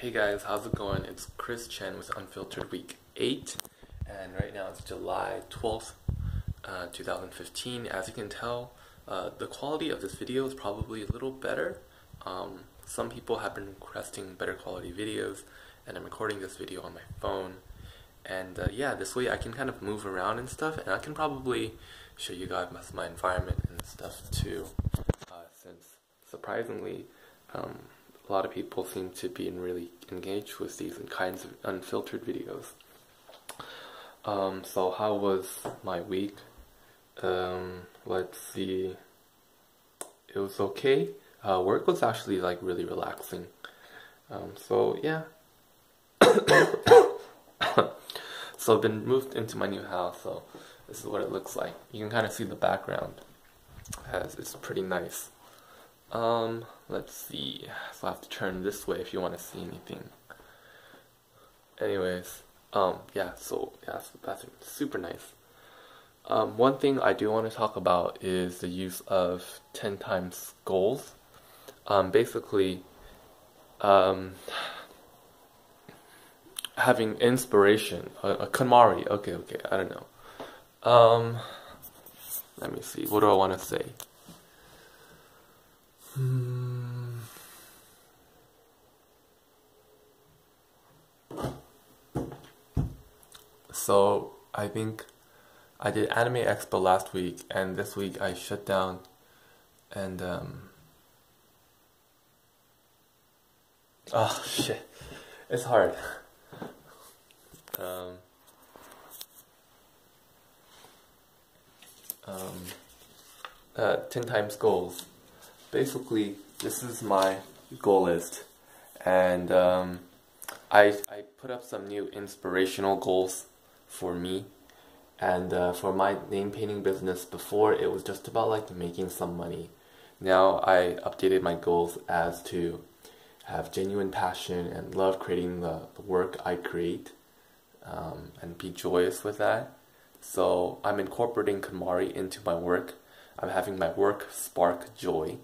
Hey guys, how's it going? It's Chris Chen with Unfiltered Week 8, and right now it's July 12th, 2015. As you can tell, the quality of this video is probably a little better. Some people have been requesting better quality videos, and I'm recording this video on my phone. And yeah, this way I can kind of move around and stuff, and I can probably show you guys my environment and stuff too, since surprisingly, a lot of people seem to be really engaged with these kinds of unfiltered videos. So how was my week? Let's see. It was okay. Work was actually like really relaxing. So yeah. So I've been moved into my new house, so this is what it looks like. You can kind of see the background, as it's pretty nice. Let's see. So I have to turn this way if you want to see anything. Anyways, yeah, so yeah, so the bathroom is super nice. One thing I do want to talk about is the use of 10 times goals. Basically, having inspiration, a KonMari, okay, I don't know. Let me see, what do I want to say? So I think I did Anime Expo last week, and this week I shut down, and oh shit, it's hard. 10 times goals. Basically, this is my goal list, and I put up some new inspirational goals for me, and for my name painting business. Before, it was just about like making some money. Now I updated my goals as to have genuine passion and love creating the work I create, and be joyous with that. So I'm incorporating KonMari into my work. I'm having my work spark joy,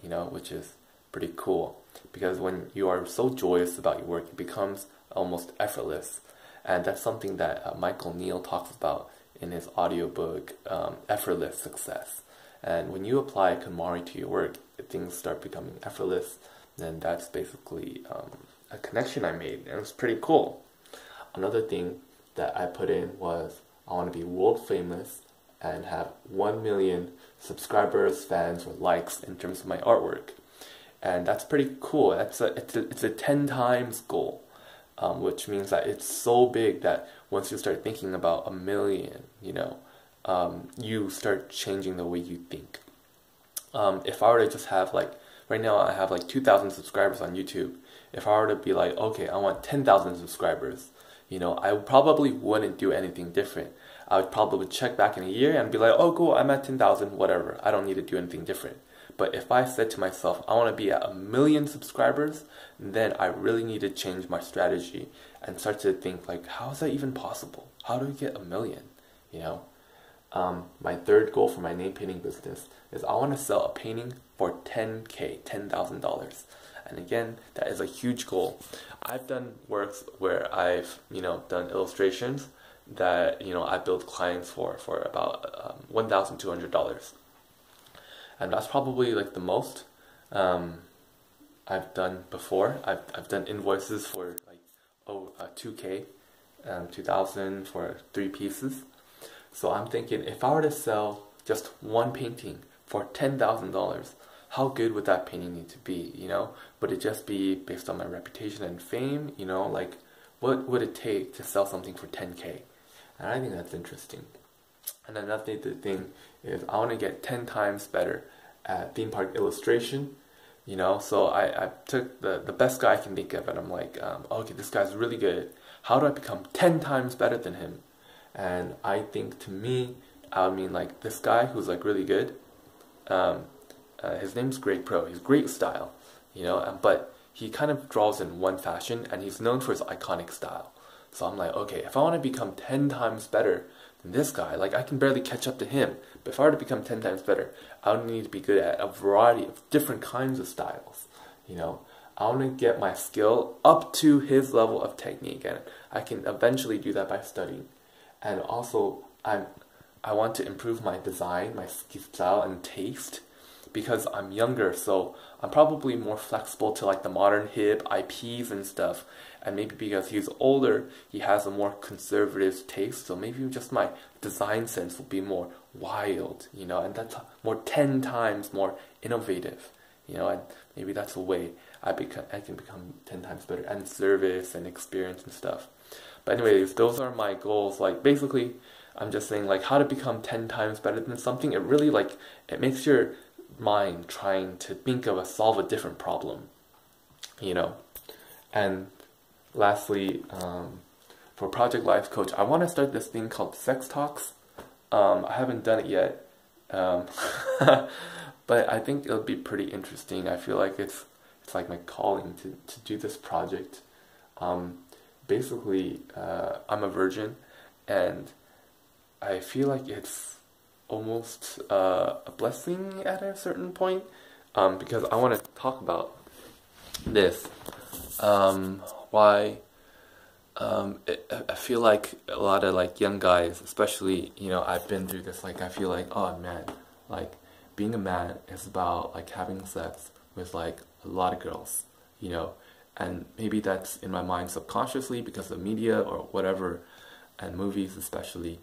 you know, which is pretty cool, because when you are so joyous about your work, it becomes almost effortless. And that's something that Michael Neal talks about in his audiobook, Effortless Success. And when you apply KonMari to your work, things start becoming effortless. And that's basically a connection I made, and it was pretty cool. Another thing that I put in was I want to be world famous and have 1 million subscribers, fans, or likes in terms of my artwork. And that's pretty cool. It's a 10 times goal. Which means that it's so big that once you start thinking about 1 million, you know, you start changing the way you think. If I were to just have like, right now I have like 2,000 subscribers on YouTube. If I were to be like, okay, I want 10,000 subscribers, you know, I probably wouldn't do anything different. I would probably check back in a year and be like, oh cool, I'm at 10,000, whatever. I don't need to do anything different. But if I said to myself, I want to be at 1 million subscribers, then I really need to change my strategy and start to think like, how is that even possible? How do we get 1 million? You know, my third goal for my name painting business is I want to sell a painting for $10,000, $10,000. And again, that is a huge goal. I've done works where I've, you know, done illustrations that, you know, I built clients for about $1,200. And that's probably like the most I've done before. I've done invoices for like 2K, 2,000 for 3 pieces. So I'm thinking, if I were to sell just one painting for $10,000, how good would that painting need to be? You know, would it just be based on my reputation and fame? You know, like what would it take to sell something for 10K? And I think that's interesting. And another thing is I want to get 10 times better at theme park illustration, you know. So I took the best guy I can think of, and I'm like, okay, this guy's really good. How do I become 10 times better than him? And I think, to me, I mean, like, this guy who's like really good, his name's Greg Pro. He's great style, you know, but he kind of draws in one fashion, and he's known for his iconic style. So I'm like, okay, if I want to become 10 times better than this guy, like I can barely catch up to him, but if I were to become 10 times better, I would need to be good at a variety of different kinds of styles, you know. I want to get my skill up to his level of technique, and I can eventually do that by studying. And also, I want to improve my design, my style and taste, because I'm younger, so I'm probably more flexible to like the modern hip IPs and stuff. And maybe because he's older, he has a more conservative taste, so maybe just my design sense will be more wild, you know, and that's more 10 times more innovative, you know, and maybe that's a way I can become 10 times better, and service and experience and stuff. But anyways, those are my goals. Like basically, I'm just saying like how to become 10 times better than something. It really like, it makes your mind trying to think of solve a different problem, you know. And lastly, for Project Life Coach, I want to start this thing called Sex Talks. I haven't done it yet, but I think it'll be pretty interesting. I feel like it's like my calling to do this project. Basically, I'm a virgin, and I feel like it's almost a blessing at a certain point, because I want to talk about this. Why I feel like a lot of like young guys, especially, you know, I've been through this, like I feel like, oh man, like being a man is about like having sex with like a lot of girls, you know, and maybe that's in my mind subconsciously because of media or whatever, and movies especially,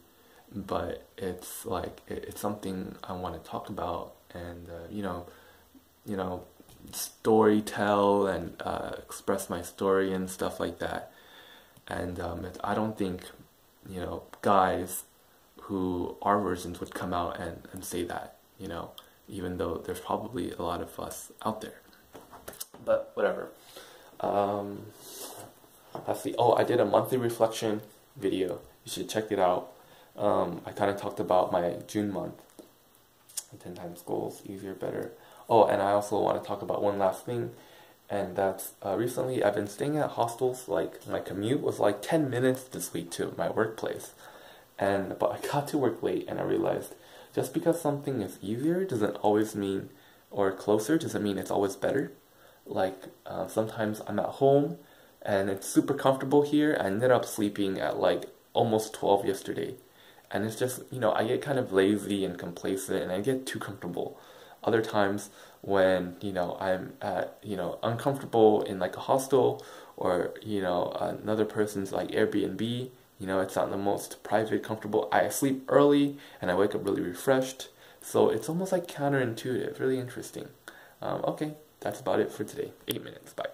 but it's like it's something I want to talk about, and you know, story tell and express my story and stuff like that. And I don't think, you know, guys who are virgins would come out and say that, you know, even though there's probably a lot of us out there. But whatever. Let's see. Oh, I did a monthly reflection video. You should check it out. I kind of talked about my June month. 10 times goals, easier, better. Oh, and I also want to talk about one last thing. And that's recently I've been staying at hostels. Like my commute was like 10 minutes this week to my workplace, but I got to work late, and I realized just because something is easier doesn't always mean, or closer doesn't mean it's always better. Like sometimes I'm at home and it's super comfortable here. I ended up sleeping at like almost 12 yesterday, and it's just, you know, I get kind of lazy and complacent and I get too comfortable. Other times when, you know, I'm at, you know, uncomfortable in like a hostel, or, you know, another person's like Airbnb, you know, it's not the most private, comfortable. I sleep early and I wake up really refreshed. So it's almost like counterintuitive, really interesting. Okay, that's about it for today. 8 minutes, bye.